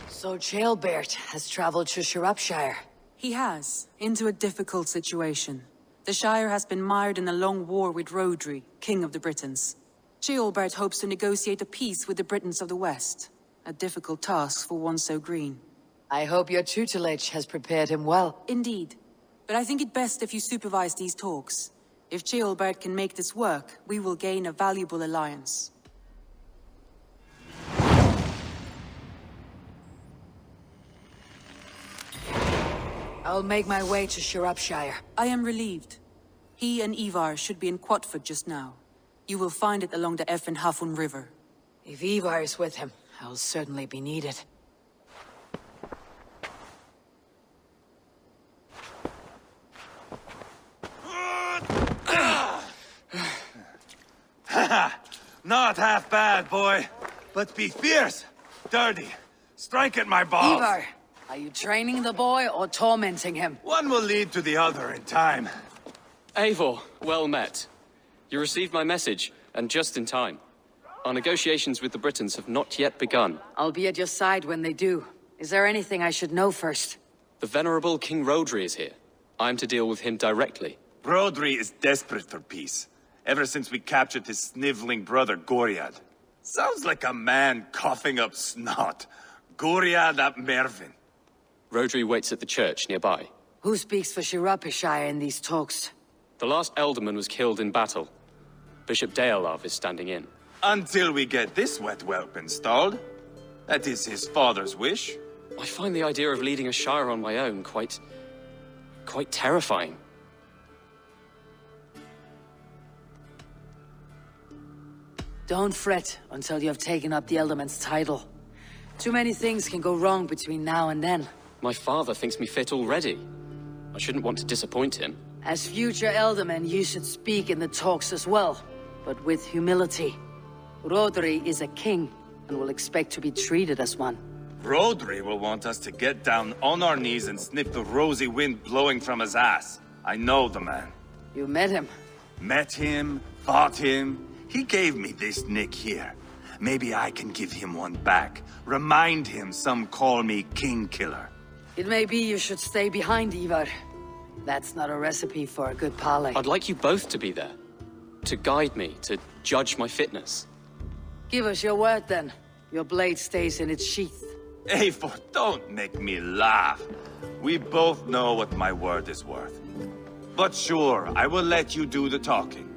So Jailbert has traveled to Sciropescire. He has, into a difficult situation. The Shire has been mired in a long war with Rhodri, King of the Britons. Jailbert hopes to negotiate a peace with the Britons of the West. A difficult task for one so green. I hope your tutelage has prepared him well. Indeed. But I think it best if you supervise these talks. If Jailbert can make this work, we will gain a valuable alliance. I'll make my way to Sciropescire. I am relieved. He and Ivar should be in Quatford just now. You will find it along the Effen Hafun River. If Ivar is with him, I'll certainly be needed. Not half bad, boy. But be fierce, dirty, strike at my balls. Ivar, are you training the boy or tormenting him? One will lead to the other in time. Eivor, well met. You received my message, and just in time. Our negotiations with the Britons have not yet begun. I'll be at your side when they do. Is there anything I should know first? The venerable King Rhodri is here. I'm to deal with him directly. Brodri is desperate for peace, ever since we captured his sniveling brother Goriad. Sounds like a man coughing up snot. Goriad ap Mervin. Rhodri waits at the church nearby. Who speaks for Sciropescire in these talks? The last Elderman was killed in battle. Bishop Deolav is standing in. Until we get this wet whelp installed. That is his father's wish. I find the idea of leading a shire on my own quite terrifying. Don't fret until you have taken up the Elderman's title. Too many things can go wrong between now and then. My father thinks me fit already. I shouldn't want to disappoint him. As future Elderman, you should speak in the talks as well, but with humility. Rhodri is a king, and will expect to be treated as one. Brodri will want us to get down on our knees and sniff the rosy wind blowing from his ass. I know the man. You met him. Met him, fought him. He gave me this nick here. Maybe I can give him one back. Remind him some call me King Killer. It may be you should stay behind, Ivar. That's not a recipe for a good parley. I'd like you both to be there. To guide me, to judge my fitness. Give us your word, then. Your blade stays in its sheath. Eivor, don't make me laugh. We both know what my word is worth. But sure, I will let you do the talking.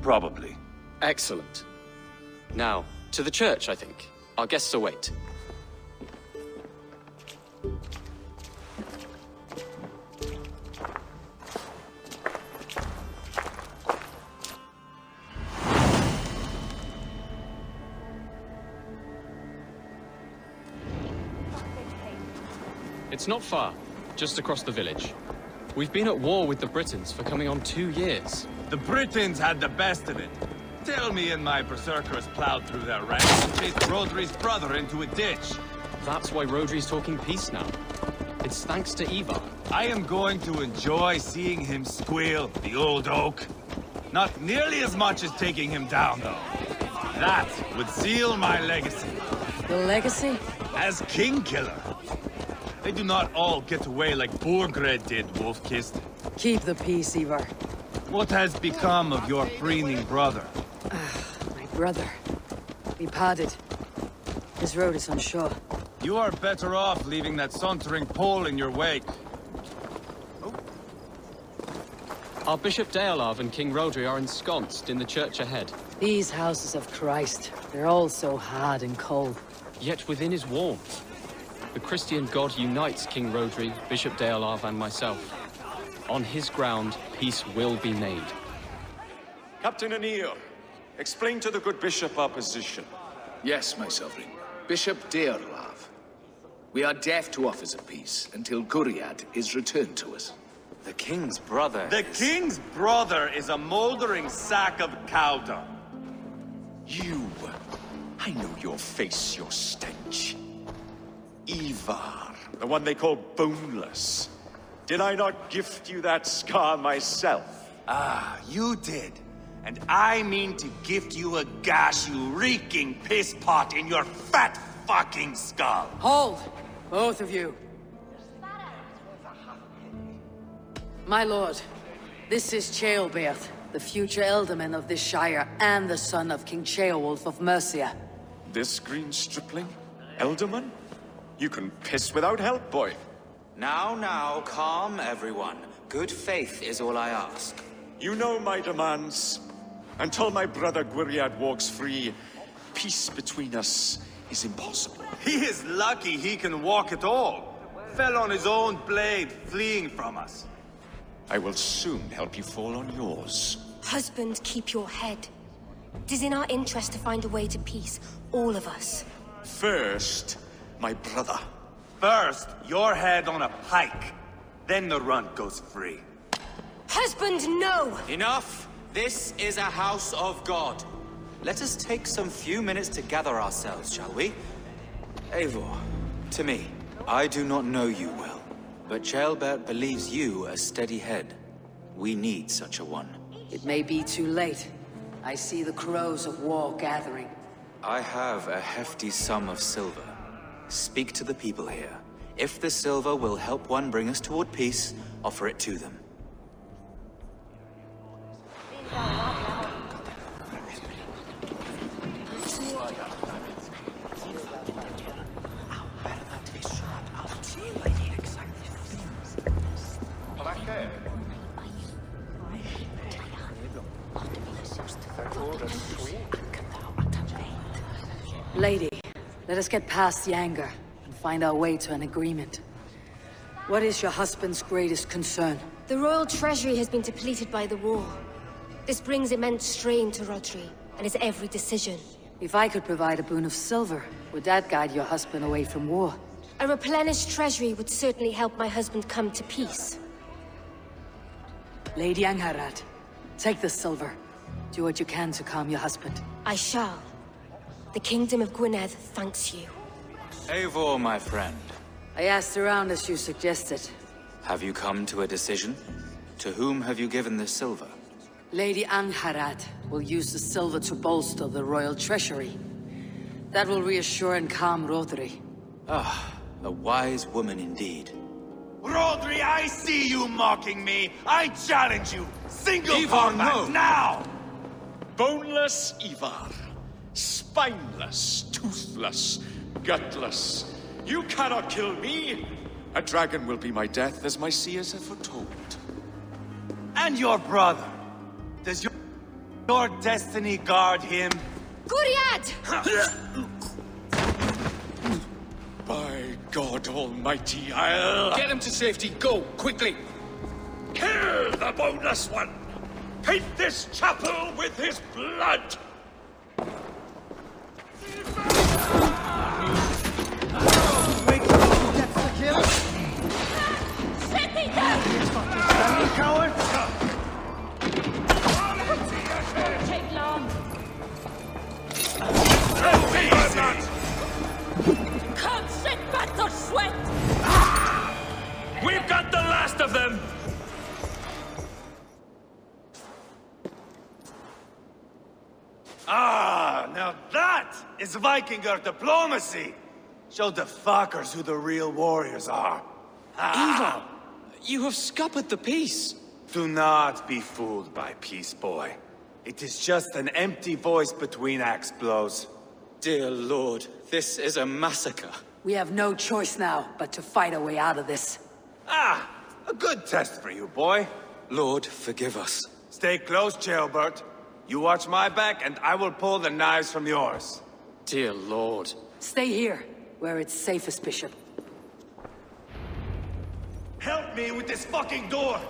Probably. Excellent. Now, to the church, I think. Our guests await. It's not far, just across the village. We've been at war with the Britons for coming on 2 years. The Britons had the best of it. Tell me and my berserkers plowed through their ranks and chased Rodri's brother into a ditch. That's why Rhodri's talking peace now. It's thanks to Ivar. I am going to enjoy seeing him squeal, the old oak. Not nearly as much as taking him down, though. That would seal my legacy. The legacy? As King Killer. They do not all get away like Borgred did, Wolf-Kissed. Keep the peace, Ivar. What has become of your preening brother? My brother. We parted. His road is unsure. You are better off leaving that sauntering Pole in your wake. Our Bishop Deolav and King Rhodri are ensconced in the church ahead. These houses of Christ, they're all so hard and cold. Yet within is warmth. The Christian God unites King Rhodri, Bishop Deolav, and myself. On his ground, peace will be made. Captain Anil, explain to the good bishop our position. Yes, my sovereign. Bishop Deolav. We are deaf to offers of peace until Guriad is returned to us. The king's brother. The king's brother is a moldering sack of cow dung. You. I know your face, your stench. Ivar, the one they call boneless. Did I not gift you that scar myself? Ah, you did. And I mean to gift you a gash, you reeking piss pot in your fat fucking skull! Hold! Both of you. My lord, this is Ceolbert, the future Ealdorman of this Shire and the son of King Ceolwulf of Mercia. This green stripling? Elderman? You can piss without help, boy. Now, calm everyone. Good faith is all I ask. You know my demands. Until my brother Gwriad walks free, peace between us is impossible. He is lucky he can walk at all. Fell on his own blade, fleeing from us. I will soon help you fall on yours. Husband, keep your head. It is in our interest to find a way to peace, all of us. First, my brother. First, your head on a pike. Then the runt goes free. Husband, no! Enough! This is a house of God. Let us take some few minutes to gather ourselves, shall we? Eivor, to me, I do not know you well, but Ceolbert believes you a steady head. We need such a one. It may be too late. I see the crows of war gathering. I have a hefty sum of silver. Speak to the people here. If the silver will help one bring us toward peace, offer it to them. Lady, let us get past the anger and find our way to an agreement. What is your husband's greatest concern? The royal treasury has been depleted by the war. This brings immense strain to Rodri, and his every decision. If I could provide a boon of silver, would that guide your husband away from war? A replenished treasury would certainly help my husband come to peace. Lady Angharad, take the silver. Do what you can to calm your husband. I shall. The Kingdom of Gwynedd thanks you. Eivor, my friend. I asked around as you suggested. Have you come to a decision? To whom have you given this silver? Lady Angharad will use the silver to bolster the royal treasury. That will reassure and calm Rodri. Ah, a wise woman indeed. Rodri, I see you mocking me! I challenge you! Single Ivar, combat, no! now! Boneless Ivar. Spineless, toothless, gutless. You cannot kill me! A dragon will be my death, as my seers have foretold. And your brother. Does your destiny guard him? Gwriad! By God Almighty, I'll... Get him to safety. Go, quickly. Kill the boneless one! Paint this chapel with his blood! We've got the last of them! Ah, now that is Vikinger diplomacy! Show the fuckers who the real warriors are. Ivar! You have scuppered the peace! Do not be fooled by peace, boy. It is just an empty voice between axe blows. Dear Lord, this is a massacre. We have no choice now but to fight our way out of this. Ah, a good test for you, boy. Lord, forgive us. Stay close, Ceolbert. You watch my back, and I will pull the knives from yours. Dear Lord. Stay here, where it's safest, Bishop. Help me with this fucking door!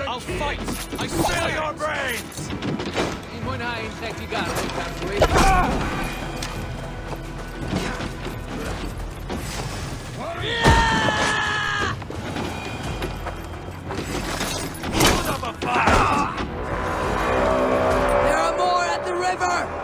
I'll fight! I swear your brains! There are more at the river!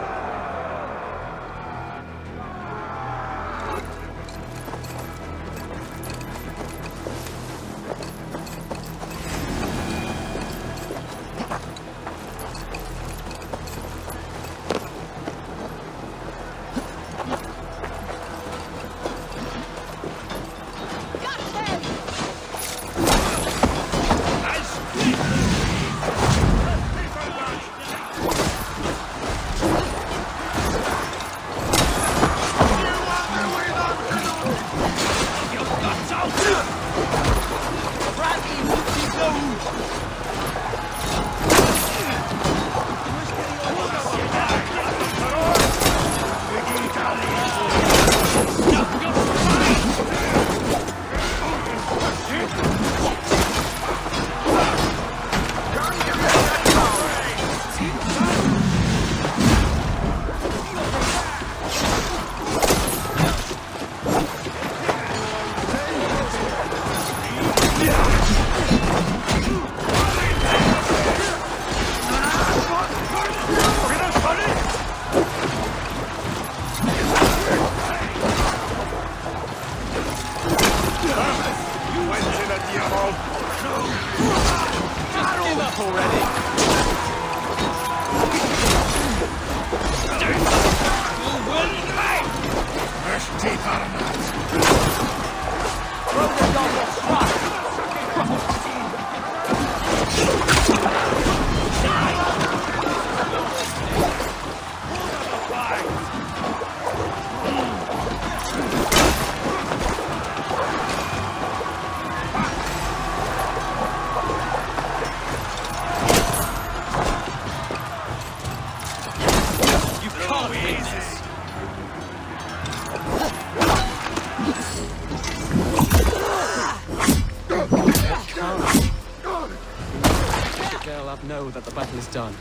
Know that the battle is done.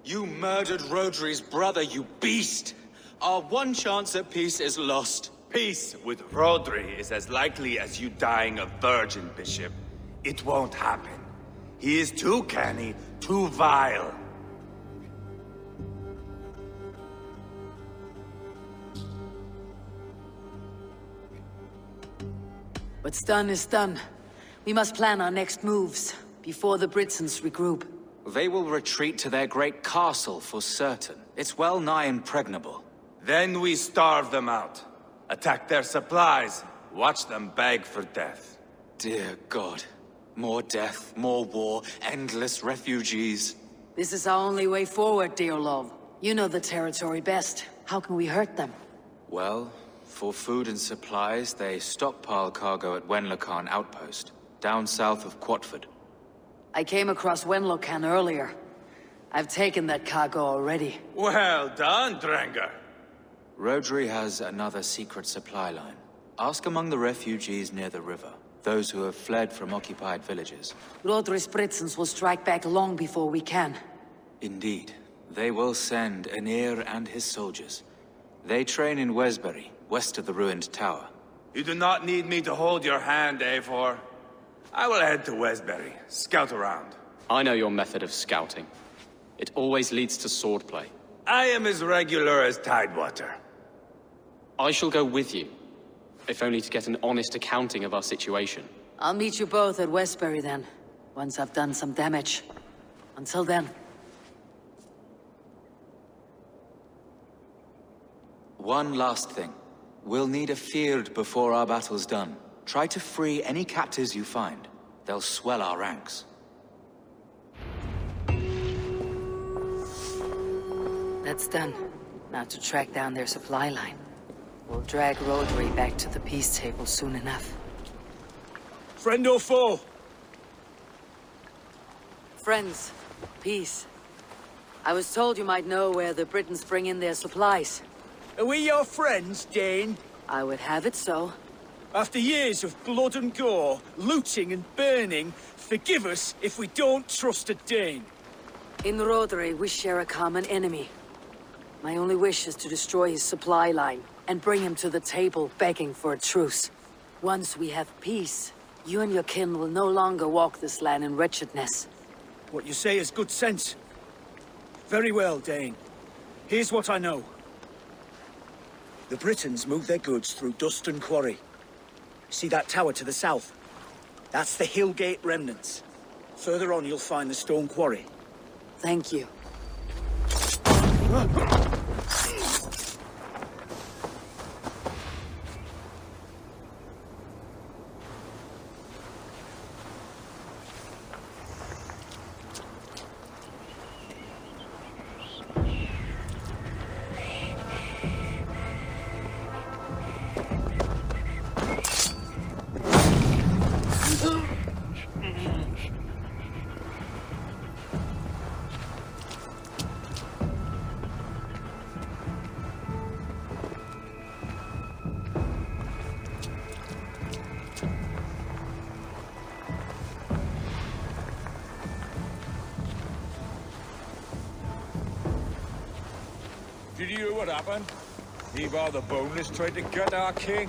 You murdered Rodri's brother, you beast! Our one chance at peace is lost. Peace with Rodri is as likely as you dying a virgin, Bishop. It won't happen. He is too canny, too vile. What's done is done. We must plan our next moves, before the Britons regroup. They will retreat to their great castle for certain. It's well nigh impregnable. Then we starve them out. Attack their supplies. Watch them beg for death. Dear God. More death, more war, endless refugees. This is our only way forward, dear love. You know the territory best. How can we hurt them? Well, for food and supplies, they stockpile cargo at Wenlocan Outpost, down south of Quatford. I came across Wenlocan earlier. I've taken that cargo already. Well done, Drengar. Rodri has another secret supply line. Ask among the refugees near the river, those who have fled from occupied villages. Rodri's Britons will strike back long before we can. Indeed. They will send Aenir and his soldiers. They train in Westbury, west of the ruined tower. You do not need me to hold your hand, Eivor. I will head to Westbury, scout around. I know your method of scouting. It always leads to swordplay. I am as regular as Tidewater. I shall go with you, if only to get an honest accounting of our situation. I'll meet you both at Westbury then, once I've done some damage. Until then. One last thing. We'll need a fyrd before our battle's done. Try to free any captives you find. They'll swell our ranks. That's done. Now to track down their supply line. We'll drag Rodri back to the peace table soon enough. Friend or foe? Friends. Peace. I was told you might know where the Britons bring in their supplies. Are we your friends, Dane? I would have it so. After years of blood and gore, looting and burning, forgive us if we don't trust a Dane. In Rodri, we share a common enemy. My only wish is to destroy his supply line and bring him to the table begging for a truce. Once we have peace, you and your kin will no longer walk this land in wretchedness. What you say is good sense. Very well, Dane. Here's what I know. The Britons move their goods through Dustin Quarry. See that tower to the south? That's the Hillgate remnants. Further on, you'll find the stone quarry. Thank you. Did you hear what happened? Ivar the Boneless tried to gut our king.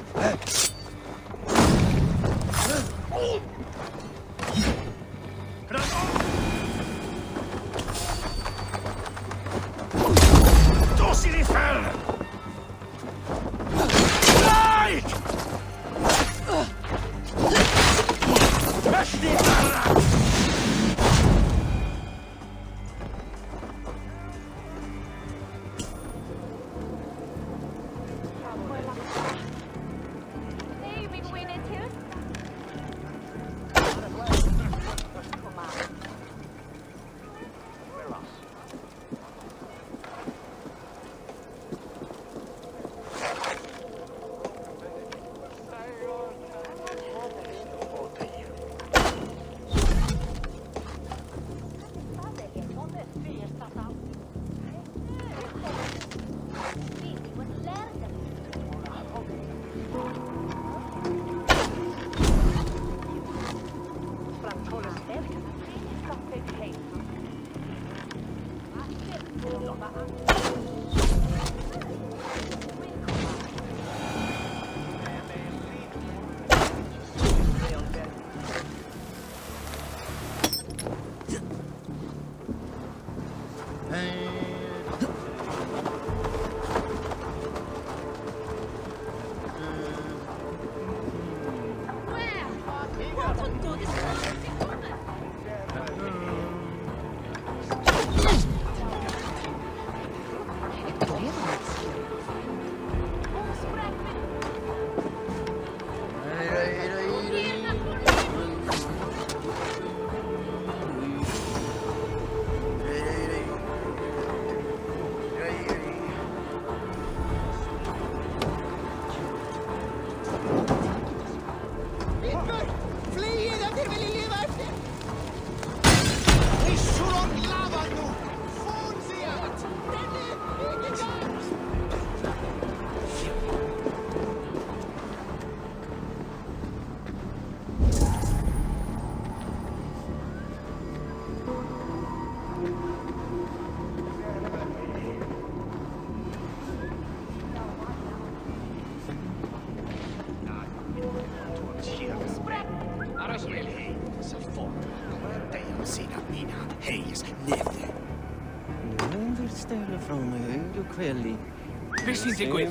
Quelli. Vissi digwydd.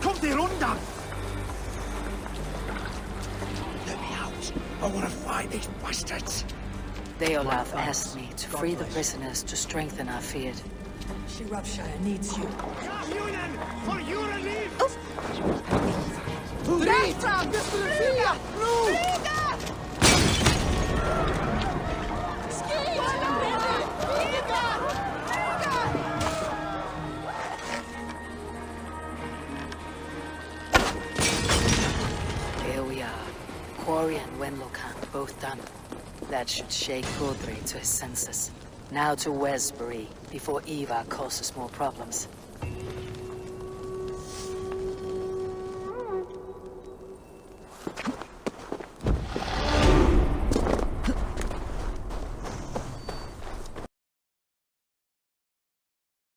Kommt ihr runter! Let me out. I want to fight these bastards. Deolaf asked me to free the prisoners to strengthen our field. Sciropescire needs you. For your relief! Here we are. Quarry and Wenlocan both done. That should shake Godre to his senses. Now to Westbury, before Eva causes more problems.